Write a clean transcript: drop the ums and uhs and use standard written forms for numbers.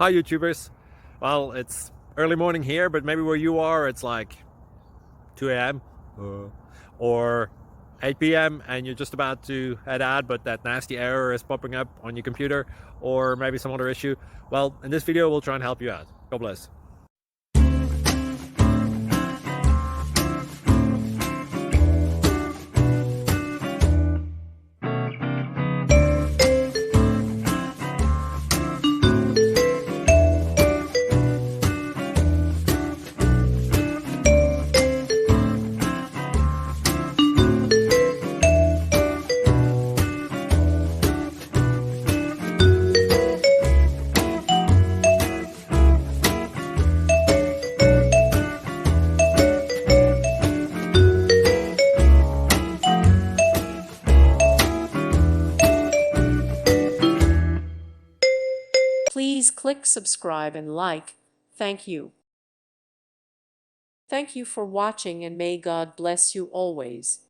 Hi YouTubers. Well, it's early morning here, but maybe where you are it's like 2 a.m. or 8 p.m. and you're just about to head out, but that nasty error is popping up on your computer, or maybe some other issue. Well, in this video we'll try and help you out. God bless. Please click subscribe and like. Thank you. Thank you for watching, and may God bless you always.